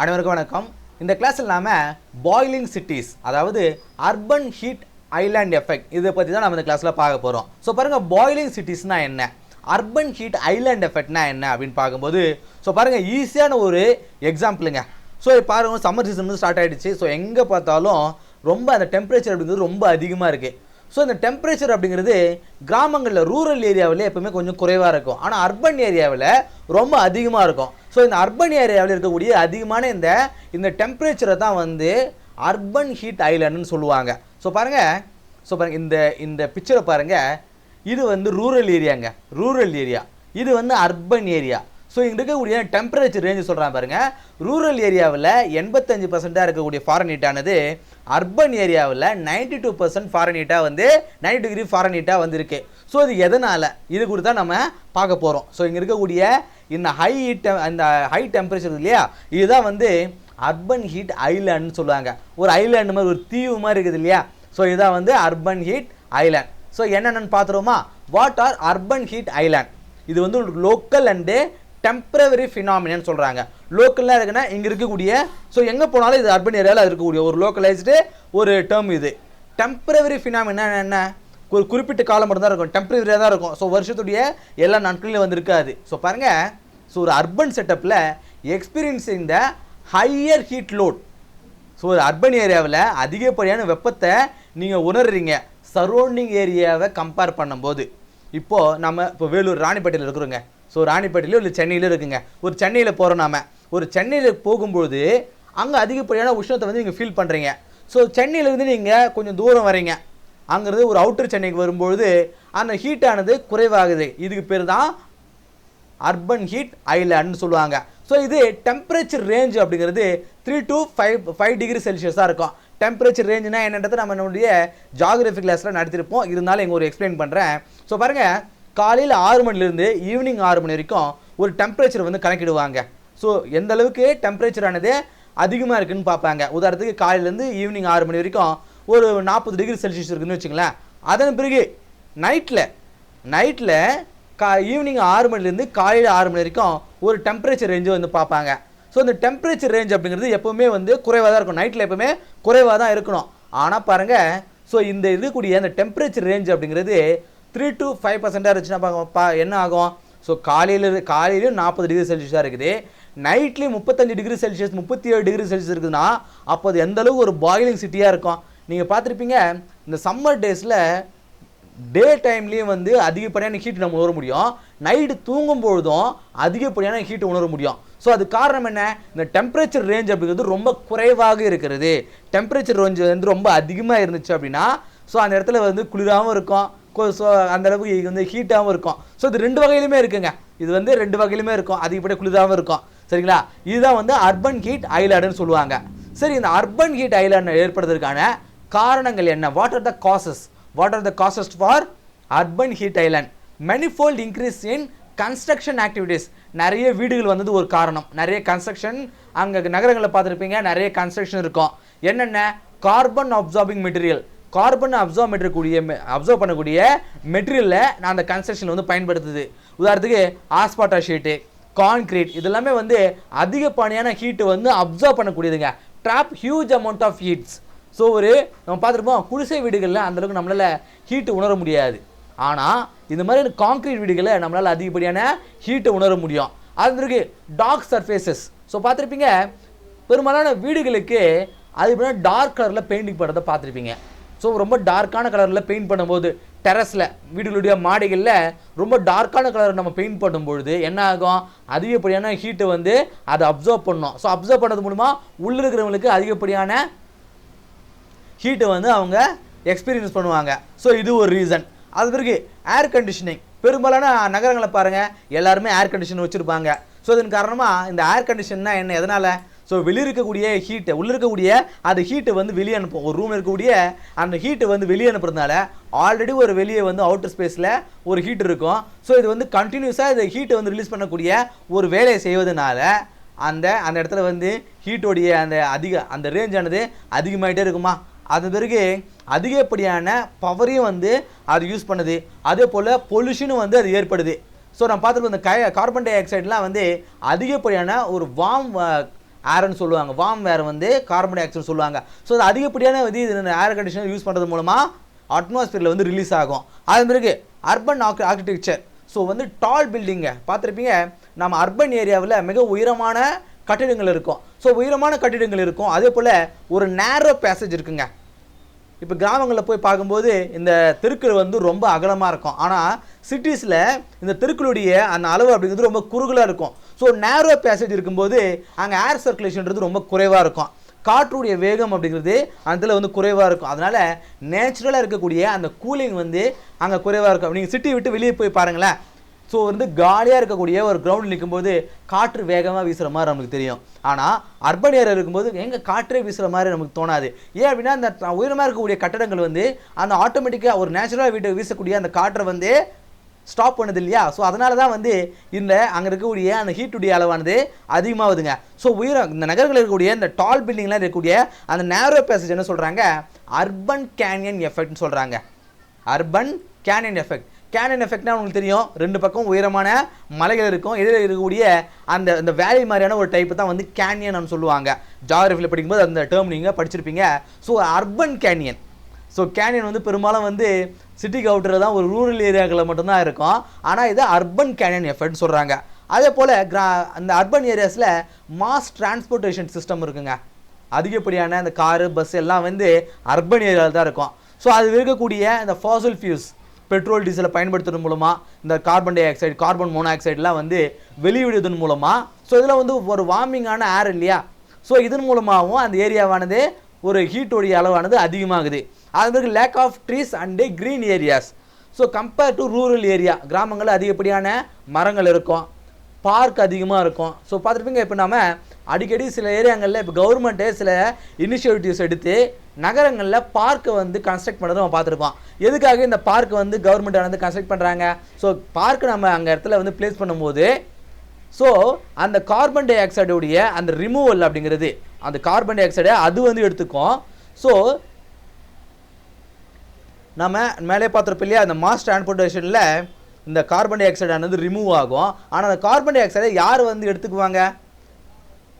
அனைவருக்கும் வணக்கம். இந்த கிளாஸில் நாம் பாய்லிங் சிட்டிஸ், அதாவது அர்பன் ஹீட் ஐலாண்ட் எஃபெக்ட், இதை பற்றி தான் நம்ம இந்த கிளாஸில் பார்க்க போகிறோம். ஸோ பாருங்கள், பாய்லிங் சிட்டிஸ்னால் என்ன, அர்பன் ஹீட் ஐலாண்ட் எஃபெக்ட்னா என்ன அப்படின்னு பார்க்கும்போது, ஸோ பாருங்கள் ஈஸியான ஒரு எக்ஸாம்பிளுங்க. ஸோ பாருங்கள், சம்மர் சீசன் வந்து ஸ்டார்ட் ஆகிடுச்சு. ஸோ எங்கே பார்த்தாலும் ரொம்ப அந்த டெம்பரேச்சர் அப்படிங்கிறது ரொம்ப அதிகமாக இருக்குது. ஸோ இந்த டெம்பரேச்சர் அப்படிங்கிறது கிராமங்களில் ரூரல் ஏரியாவில் எப்பவுமே கொஞ்சம் குறைவாக இருக்கும், ஆனால் அர்பன் ஏரியாவில் ரொம்ப அதிகமாக இருக்கும். ஸோ இந்த அர்பன் ஏரியாவில் இருக்கக்கூடிய அதிகமான இந்த டெம்பரேச்சரை தான் வந்து அர்பன் ஹீட் ஐலாண்டுன்னு சொல்லுவாங்க. ஸோ பாருங்கள் இந்த பிக்சரை பாருங்கள், இது வந்து ரூரல் ஏரியாங்க, ரூரல் ஏரியா. இது வந்து அர்பன் ஏரியா. ஸோ இங்கே இருக்கக்கூடிய டெம்பரேச்சர் ரேஞ்சு சொல்கிறாங்க பாருங்கள். ரூரல் ஏரியாவில் 85% இருக்கக்கூடிய ஃபாரன்ஹீட்டானது அர்பன் ஏரியாவில் 92% ஃபாரன்ஹீட்டாக வந்து 90 டிகிரி ஃபாரன்ஹீட்டாக வந்து இருக்குது. ஸோ இது எதனால், இது கூட தான் நம்ம பார்க்க போகிறோம். ஸோ இங்கே இருக்கக்கூடிய இந்த ஹை டெம்பரேச்சர் இல்லையா, இதுதான் வந்து அர்பன் ஹீட் ஐலாண்டுன்னு சொல்லுவாங்க. ஒரு ஐலாண்டு மாதிரி, ஒரு தீவு மாதிரி இருக்குது இல்லையா. ஸோ இதுதான் வந்து அர்பன் ஹீட் ஐலாண்ட். ஸோ என்னென்னு பார்த்துருவோமா. What are urban heat island? இது வந்து லோக்கல் அண்டு டெம்பரவரி ஃபினாமினன் சொல்கிறாங்க. லோக்கல்லாம் இருக்குன்னா இங்கே இருக்கக்கூடிய, ஸோ எங்கே போனாலும் இது அர்பன் ஏரியாவில் இருக்கக்கூடிய ஒரு லோக்கலைஸ்டு ஒரு டேர்ம். இது டெம்பரவரி ஃபினாமினா என்ன, ஒரு குறிப்பிட்ட காலம் மட்டும் தான் இருக்கும், டெம்பரவரியாக தான் இருக்கும். ஸோ வருஷத்துடைய எல்லா நாட்களிலும் வந்து இருக்காது. ஸோ பாருங்கள், ஸோ ஒரு அர்பன் செட்டப்பில் experiencing the higher heat load. So ஒரு அர்பன் ஏரியாவில் அதிகப்படியான வெப்பத்தை நீங்கள் உணர்றீங்க சரௌண்டிங் ஏரியாவை கம்பேர் பண்ணும்போது. இப்போ வேலூர் ராணிப்பேட்டையில் இருக்கிறோங்க. ஸோ ராணிப்பேட்டையிலோ இல்லை சென்னையிலோ இருக்குங்க. ஒரு சென்னையில் போகிறோம், நாம் ஒரு சென்னையில் போகும்பொழுது அங்கே அதிகப்படியான உஷ்ணத்தை வந்து நீங்கள் ஃபீல் பண்ணுறீங்க. ஸோ சென்னையிலேருந்து நீங்கள் கொஞ்சம் தூரம் வரீங்க, அங்கேருந்து ஒரு அவுட்டர் சென்னைக்கு வரும்பொழுது அந்த ஹீட்டானது குறைவாகுது. இதுக்கு பேர் தான் அர்பன் ஹீட் ஐலாண்டுன்னு சொல்லுவாங்க. ஸோ இது டெம்பரேச்சர் ரேஞ்ச் அப்படிங்கிறது 3 to 5 டிகிரி செல்சியஸாக இருக்கும். டெம்பரேச்சர் ரேஞ்சுனா என்னன்றதை நம்ம நம்மளுடைய ஜாகிரபி கிளாஸில் நடத்திருப்போம், இருந்தாலும் எங்கள் ஒரு எக்ஸ்பிளைன் பண்ணுறேன். ஸோ பாருங்கள், காலையில் 6 மணிலேருந்து ஈவினிங் 6 மணி வரைக்கும் ஒரு டெம்பரேச்சர் வந்து கணக்கிடுவாங்க. ஸோ எந்த அளவுக்கு டெம்பரேச்சர் ஆனது அதிகமாக இருக்குதுன்னு பார்ப்பாங்க. உதாரணத்துக்கு காலையிலேருந்து ஈவினிங் 6 மணி வரைக்கும் ஒரு 40 டிகிரி செல்சியஸ் இருக்குதுன்னு வச்சுங்களேன். அதன் பிறகு நைட்டில் ஈவினிங் 6 மணிலேருந்து காலையில் 6 மணி வரைக்கும் ஒரு டெம்பரேச்சர் ரேஞ்சு வந்து பார்ப்பாங்க. ஸோ இந்த டெம்பரேச்சர் ரேஞ்ச் அப்படிங்கிறது எப்போவுமே வந்து குறைவாக தான் இருக்கும், நைட்டில் எப்போவுமே குறைவாக தான் இருக்கணும். ஆனால் பாருங்கள், ஸோ இந்த இருக்கக்கூடிய அந்த டெம்பரேச்சர் ரேஞ்ச் அப்படிங்கிறது 3 to 5% இருந்துச்சுன்னா என்ன ஆகும். ஸோ காலையிலும் 40 டிகிரி செல்சியஸாக இருக்குது, நைட்லேயும் 35 டிகிரி செல்சியஸ் 37 டிகிரி செல்சியஸ் இருக்குதுன்னா அப்போ அது எந்தளவுக்கு ஒரு பாய்லிங் சிட்டியாக இருக்கும். நீங்கள் பார்த்துருப்பீங்க, இந்த சம்மர் டேஸில் டே டைம்லேயும் வந்து அதிகப்படியான ஹீட் நம்ம உணர முடியும், நைட்டு தூங்கும்பொழுதும் அதிகப்படியான ஹீட்டை உணர முடியும். ஸோ அது காரணம் என்ன, இந்த டெம்பரேச்சர் ரேஞ்ச் அப்படிங்கிறது ரொம்ப குறைவாக இருக்கிறது. டெம்பரேச்சர் ரேஞ்ச் வந்து ரொம்ப அதிகமாக இருந்துச்சு அப்படின்னா ஸோ அந்த இடத்துல வந்து குளிராகவும் இருக்கும், ஸோ அந்தளவுக்கு வந்து ஹீட்டாகவும் இருக்கும். ஸோ இது 2 வகையிலுமே இருக்குங்க. இது வந்து 2 வகையிலுமே இருக்கும், அதிகப்படிய குளிராகவும் இருக்கும். சரிங்களா, இதுதான் வந்து அர்பன் ஹீட் ஐலாண்டுன்னு சொல்லுவாங்க. சரி, இந்த அர்பன் ஹீட் ஐலாண்டு ஏற்படுறதுக்கான காரணங்கள் என்ன, what are the causes for urban heat island? manifold increase in construction activities. நிறைய வீடுகள் வந்தது ஒரு காரணம், நிறைய கன்ஸ்ட்ரக்ஷன். அங்கே நகரங்களில் பார்த்துருப்பீங்க, நிறைய கன்ஸ்ட்ரக்ஷன் இருக்கும். என்னென்ன, carbon absorbing material, carbon observe பண்ணக்கூடிய மெட்டீரியலில் அந்த கன்ஸ்ட்ரக்ஷனில் வந்து பயன்படுத்துது. உதாரணத்துக்கு ஆஸ்பாட்டா ஷீட்டு, கான்கிரீட், இதெல்லாமே வந்து அதிகப்படியான ஹீட்டு வந்து அப்சர்வ் பண்ணக்கூடியதுங்க, drop huge amount of heats. So நம்ம பார்த்துருப்போம், குடிசை வீடுகளில் அந்தளவுக்கு நம்மளால் ஹீட்டு உணர முடியாது, ஆனால் இந்த மாதிரி கான்கிரீட் வீடுகளில் நம்மளால் அதிகப்படியான ஹீட்டை உணர முடியும். அது பிறகு டார்க் சர்ஃபேசஸ். ஸோ பார்த்துருப்பீங்க, பெரும்பாலான வீடுகளுக்கு அது டார்க் கலரில் பெயிண்டிங் பண்ணுறதை பார்த்துருப்பீங்க. ஸோ ரொம்ப டார்க்கான கலரில் பெயிண்ட் பண்ணும்போது டெரஸில் வீடுகளுடைய மாடிகளில் ரொம்ப டார்க்கான கலர் நம்ம பெயிண்ட் பண்ணும்பொழுது என்ன ஆகும், அதிகப்படியான ஹீட்டை வந்து அதை அப்சர்வ் பண்ணணும். ஸோ அப்சர்வ் பண்ணது மூலமாக உள்ளே இருக்கிறவங்களுக்கு அதிகப்படியான ஹீட்டை வந்து அவங்க எக்ஸ்பீரியன்ஸ் பண்ணுவாங்க. ஸோ இது ஒரு ரீசன். அது பிறகு ஏர் கண்டிஷனிங். பெரும்பாலான நகரங்களை பாருங்கள், எல்லாருமே ஏர் கண்டிஷன் வச்சுருப்பாங்க. ஸோ இதன் காரணமாக இந்த ஏர் கண்டிஷன்னா என்ன, எதனால், ஸோ வெளியே இருக்கக்கூடிய ஹீட்டை உள்ளே இருக்கக்கூடிய அந்த ஹீட்டை வந்து வெளியே அனுப்பும். ஒரு ரூமில் இருக்கக்கூடிய அந்த ஹீட்டை வந்து வெளியே அனுப்புறதுனால ஆல்ரெடி ஒரு வெளியே வந்து அவுட்டர் ஸ்பேஸில் ஒரு ஹீட் இருக்கும். ஸோ இது வந்து கண்டினியூஸாக இந்த ஹீட்டை வந்து ரிலீஸ் பண்ணக்கூடிய ஒரு வேலையை செய்வதனால அந்த இடத்துல வந்து ஹீட்டோடைய அந்த ரேஞ்சானது அதிகமாகிட்டே இருக்குமா. அது பிறகு அதிகப்படியான பவரையும் வந்து அது யூஸ் பண்ணுது. அதே போல் பொல்யூஷனும் வந்து அது ஏற்படுது. ஸோ நம்ம பார்த்துருக்கோம், இந்த கார்பன் டை ஆக்சைடெலாம் வந்து அதிகப்படியான ஒரு வார்ம் ஏர்னு சொல்லுவாங்க, வார்ம் ஏர் வந்து கார்பன் டை ஆக்சைடு சொல்லுவாங்க. ஸோ அது அதிகப்படியான வந்து இது ஏர் கண்டிஷனர் யூஸ் பண்ணுறது மூலமாக அட்மாஸ்பியரில் வந்து ரிலீஸ் ஆகும். அது பிறகு அர்பன் ஆர்கிடெக்சர். ஸோ வந்து டால் பில்டிங்கை பார்த்துருப்பீங்க, நம்ம அர்பன் ஏரியாவில் மிக உயரமான கட்டிடங்கள் இருக்கும். ஸோ உயரமான கட்டிடங்கள் இருக்கும், அதே போல் ஒரு நேரோ பேசேஜ் இருக்குங்க. இப்போ கிராமங்களில் போய் பார்க்கும்போது இந்த தெருக்கள் வந்து ரொம்ப அகலமாக இருக்கும், ஆனால் சிட்டிஸில் இந்த தெருக்களுடைய அந்த அளவு அப்படிங்கிறது ரொம்ப குறுகலாக இருக்கும். ஸோ நேரோ பேசேஜ் இருக்கும்போது அங்கே ஏர் சர்க்குலேஷன்றது ரொம்ப குறைவாக இருக்கும், காற்றுடைய வேகம் அப்படிங்கிறது அதில் வந்து குறைவாக இருக்கும். அதனால் நேச்சுரலாக இருக்கக்கூடிய அந்த கூலிங் வந்து அங்கே குறைவாக இருக்கும். நீங்கள் சிட்டி விட்டு வெளியே போய் பாருங்களேன், ஸோ வந்து காலியாக இருக்கக்கூடிய ஒரு கிரவுண்டில் நிற்கும்போது காற்று வேகமாக வீசுகிற மாதிரி நமக்கு தெரியும். ஆனால் அர்பன் ஏரியா இருக்கும்போது எங்கே காற்றே வீசுகிற மாதிரி நமக்கு தோணாது. ஏன் அப்படின்னா அந்த உயரமாக இருக்கக்கூடிய கட்டடங்கள் வந்து அந்த ஆட்டோமேட்டிக்காக ஒரு நேச்சுரலாக வீட்டை வீசக்கூடிய அந்த காற்றை வந்து ஸ்டாப் பண்ணுது இல்லையா. ஸோ அதனால தான் வந்து இந்த அங்கே இருக்கக்கூடிய அந்த ஹீட்டுடைய அளவானது அதிகமாகுதுங்க. ஸோ உயரம் இந்த நகரங்களில் இருக்கக்கூடிய இந்த டால் பில்டிங்லாம் இருக்கக்கூடிய அந்த நேரோ பேசேஜ் என்ன சொல்கிறாங்க, அர்பன் கேனியன் எஃபெக்ட்னு சொல்கிறாங்க. Urban canine effect. கேனியன் எஃபெக்ட்னா உங்களுக்கு தெரியும், ரெண்டு பக்கம் உயரமான மலைகள் இருக்கும், இடையில இருக்கக்கூடிய அந்த வேலி மாதிரியான ஒரு டைப்பு தான் வந்து கேனியன் சொல்லுவாங்க. ஜியாகிரஃபியில் படிக்கும்போது அந்த டேர்ம் நீங்கள் படிச்சிருப்பீங்க. So urban canine. So canine வந்து பெரும்பாலும் வந்து சிட்டிக்கு அவுட்டரில் தான் ஒரு ரூரல் ஏரியாக்களில் மட்டும்தான் இருக்கும், ஆனால் இது அர்பன் கேனியன் எஃபெக்ட்னு சொல்கிறாங்க. அதே போல் அந்த அர்பன் ஏரியாஸில் மாஸ் டிரான்ஸ்போர்ட்டேஷன் சிஸ்டம் இருக்குங்க. அதிகப்படியான அந்த காரு பஸ் எல்லாம் வந்து அர்பன் ஏரியாவில் தான் இருக்கும். ஸோ அது இருக்கக்கூடிய இந்த ஃபாசில் ஃபியூல்ஸ் பெட்ரோல் டீசலை பயன்படுத்துறது மூலமாக இந்த கார்பன் டை ஆக்சைடு கார்பன் மோனாக்சைடெலாம் வந்து வெளியிடுவதன் மூலமாக ஸோ இதில் வந்து ஒரு வார்மிங்கான ஏர் இல்லையா. ஸோ இதன் மூலமாகவும் அந்த ஏரியாவானது ஒரு ஹீட்டோடைய அளவானது அதிகமாகுது. அது பிறகு lack of trees and green areas. So compare to rural area, கிராமங்களில் அதிகப்படியான மரங்கள் இருக்கும், பார்க் அதிகமாக இருக்கும். ஸோ பார்த்துருப்பீங்க, இப்போ நம்ம அடிக்கடி சில ஏரியாங்களில் இப்போ கவர்மெண்ட்டே சில இனிஷியேட்டிவ்ஸ் எடுத்து நகரங்களில் பார்க்கை வந்து கன்ஸ்ட்ரக்ட் பண்ணுறதை நம்ம பார்த்துருப்போம். எதுக்காக இந்த பார்க் வந்து கவர்மெண்ட் வந்து கன்ஸ்ட்ரக்ட் பண்ணுறாங்க, ஸோ பார்க்கு நம்ம அங்கே இடத்துல வந்து பிளேஸ் பண்ணும்போது ஸோ அந்த கார்பன் டை ஆக்சைடுடைய அந்த ரிமூவல் அப்படிங்கிறது அந்த கார்பன் டை ஆக்சைடை அது வந்து எடுத்துக்கும். ஸோ நம்ம மேலே பார்த்துருப்போம் இல்லையா, அந்த மாஸ் டிரான்ஸ்போர்ட்டேஷனில் இந்த கார்பன் டை ஆக்சைடு ஆனது ரிமூவ் ஆகும். ஆனால் அந்த கார்பன் டை ஆக்சைடை யார் வந்து எடுத்துக்குவாங்க,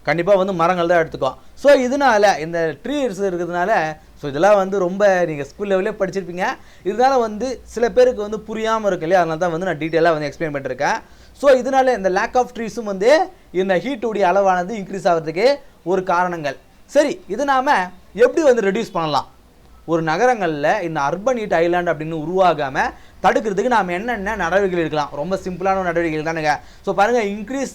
கண்டிப்பாக வந்து மரங்கள் தான் எடுத்துக்கும். ஸோ இதனால் இந்த ட்ரீஸ் இருக்கிறதுனால ஸோ இதெல்லாம் வந்து ரொம்ப நீங்கள் ஸ்கூல் லெவலே படிச்சிருப்பீங்க, இதனால் வந்து சில பேருக்கு வந்து புரியாமல் இருக்கு இல்லையா, அதனால தான் வந்து நான் டீட்டெயிலாக வந்து எக்ஸ்பிளைன் பண்ணிருக்கேன். ஸோ இதனால் இந்த லேக் ஆஃப் ட்ரீஸும் வந்து இந்த ஹீட்டுடைய அளவானது இன்க்ரீஸ் ஆகிறதுக்கு ஒரு காரணங்கள். சரி, இது நாம் எப்படி வந்து ரெடியூஸ் பண்ணலாம், ஒரு நகரங்களில் இந்த அர்பன் ஹீட் ஐலாண்ட் அப்படின்னு உருவாகாமல் தடுக்கிறதுக்கு நாம் என்னென்ன நடவடிக்கைகள் எடுக்கலாம். ரொம்ப சிம்பிளான நடவடிக்கைகள் தானுங்க. ஸோ பாருங்கள், increase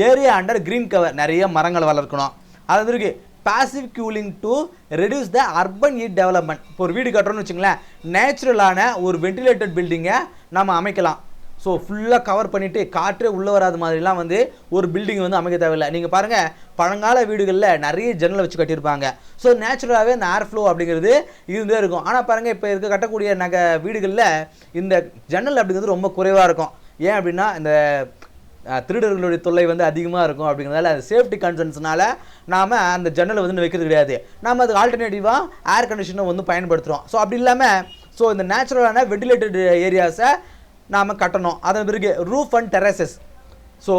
area under green cover, நிறைய மரங்கள் வளர்க்கணும். அது இருக்கு passive cooling to reduce the urban heat development. இப்போ ஒரு வீடு கட்டுறோன்னு வச்சுங்களேன், நேச்சுரலான ஒரு வென்டிலேட்டட் பில்டிங்கை நம்ம அமைக்கலாம். ஸோ ஃபுல்லாக கவர் பண்ணிவிட்டு காற்றே உள்ளே வராத மாதிரிலாம் வந்து ஒரு பில்டிங் வந்து அமைக்க தேவையில்லை. நீங்கள் பாருங்கள், பழங்கால வீடுகளில் நிறைய ஜன்னலை வச்சு கட்டியிருப்பாங்க. ஸோ நேச்சுரலாகவே இந்த ஏர் ஃப்ளோ அப்படிங்கிறது இருந்தே இருக்கும். ஆனால் பாருங்கள், இப்போ இருக்க கட்டக்கூடிய வீடுகளில் இந்த ஜன்னல் அப்படிங்கிறது ரொம்ப குறைவாக இருக்கும். ஏன் அப்படின்னா இந்த திருடர்களுடைய தொல்லை வந்து அதிகமாக இருக்கும். அப்படிங்கிறதால சேஃப்டி கன்சர்ன்ஸ்னால நாம் அந்த ஜன்னலை வந்து வைக்கிறது கிடையாது. நாம் அதுக்கு ஆல்டர்னேட்டிவாக ஏர் கண்டிஷனை வந்து பயன்படுத்துகிறோம். ஸோ அப்படி இல்லாமல் ஸோ இந்த நேச்சுரலான வெண்டிலேட்டட் ஏரியாஸை நாம் கட்டணும். அதன் பிறகு ரூஃப் அண்ட் டெரஸஸ். ஸோ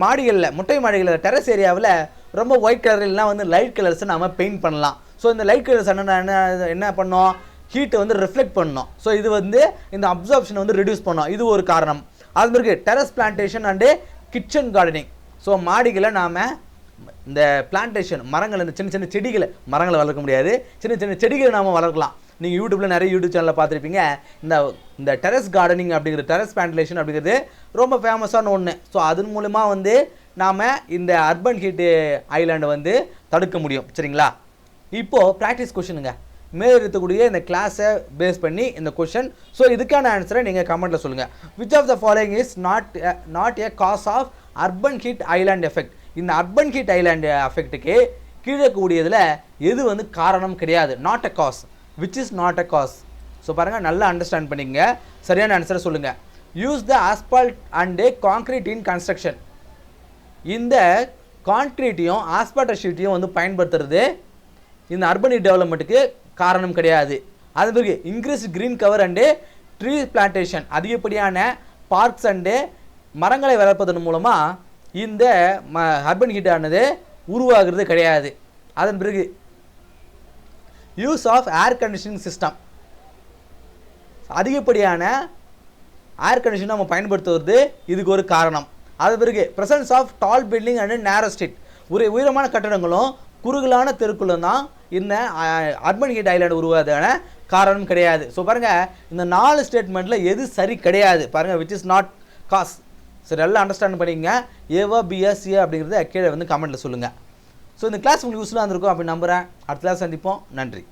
மாடிகளில் முட்டை மாடிகளில் டெரஸ் ஏரியாவில் ரொம்ப ஒயிட் கலர்லாம் வந்து லைட் கலர்ஸை நாம் பெயிண்ட் பண்ணலாம். ஸோ இந்த லைட் கலர்ஸ் என்ன பண்ணோம், ஹீட்டை வந்து ரிஃப்ளெக்ட் பண்ணணும். ஸோ இது வந்து இந்த அப்சார்ப்ஷனை வந்து ரெடியூஸ் பண்ணோம், இது ஒரு காரணம். அது பிறகு terrace plantation and kitchen gardening. So மாடிகளை நாம் இந்த பிளான்டேஷன் மரங்கள், இந்த சின்ன சின்ன செடிகளை, மரங்களை வளர்க்க முடியாது, சின்ன சின்ன செடிகளை நாம் வளர்க்கலாம். நீங்கள் யூடியூப்பில் நிறைய யூடியூப் சேனலில் பார்த்துருப்பீங்க. இந்த டெரஸ் கார்டனிங் அப்படிங்கிற டெரஸ் பிளான்டேஷன் அப்படிங்கிறது ரொம்ப ஃபேமஸான ஒன்று. ஸோ அதன் மூலமாக வந்து நாம் இந்த அர்பன் ஹீட்டு ஐலாண்டை வந்து தடுக்க முடியும். சரிங்களா? இப்போது ப்ராக்டிஸ் கொஷனுங்க, மேலே இருக்கக்கூடிய இந்த கிளாஸை பேஸ் பண்ணி இந்த கொஷன். ஸோ இதுக்கான ஆன்சரை நீங்கள் கமெண்ட்டில் சொல்லுங்கள். Which of the following is not a cause of urban heat island effect. இந்த அர்பன் ஹீட் ஐலாண்ட் எஃபெக்ட்டுக்கு கீழே கூடியதில் எது வந்து காரணம் கிடையாது, not a cause, which is not a cause. So பாருங்கள், நல்லா அண்டர்ஸ்டாண்ட் பண்ணிக்கங்க. சரியான ஆன்சரை சொல்லுங்கள். Use the asphalt and concrete in construction. இந்த கான்க்ரீட்டையும் ஆஸ்பால்ட் ஷீட்டையும் வந்து பயன்படுத்துறது இந்த அர்பன் ஹீட் டெவலப்மெண்ட்டுக்கு காரணம் கிடையாது. அது பிறகு increase green cover and tree plantation, அதிகப்படியான பார்க்ஸ் அண்டு மரங்களை வளர்ப்பதன் மூலமாக இந்த அர்பன் ஹீட் ஆனது உருவாகிறது கிடையாது. அதன் பிறகு use of air conditioning system, அதிகப்படியான ஏர் கண்டிஷன் நம்ம பயன்படுத்துவது இதுக்கு ஒரு காரணம். அது பிறகு presence of tall building and narrow street, உயரமான கட்டடங்களும் குறுகலான தெருக்களும் தான் இந்த அர்பன் ஹீட் ஐலாண்ட் உருவாவதான காரணம் கிடையாது. ஸோ பாருங்கள், இந்த 4 ஸ்டேட்மெண்ட்டில் எது சரி கிடையாது பாருங்கள், விச் இஸ் நாட் காஸ். சரி, நல்லா அண்டர்ஸ்டாண்ட் பண்ணிங்க. ஏவா பியா சியா அப்படிங்கிறது கீழே வந்து கமெண்ட்டில் சொல்லுங்கள். ஸோ இந்த கிளாஸ் உங்களுக்கு யூஸ்ஃபுல்லாக இருந்திருக்கும் அப்படின்னு நம்புகிறேன். அடுத்த கிளாஸ் சந்திப்போம். நன்றி.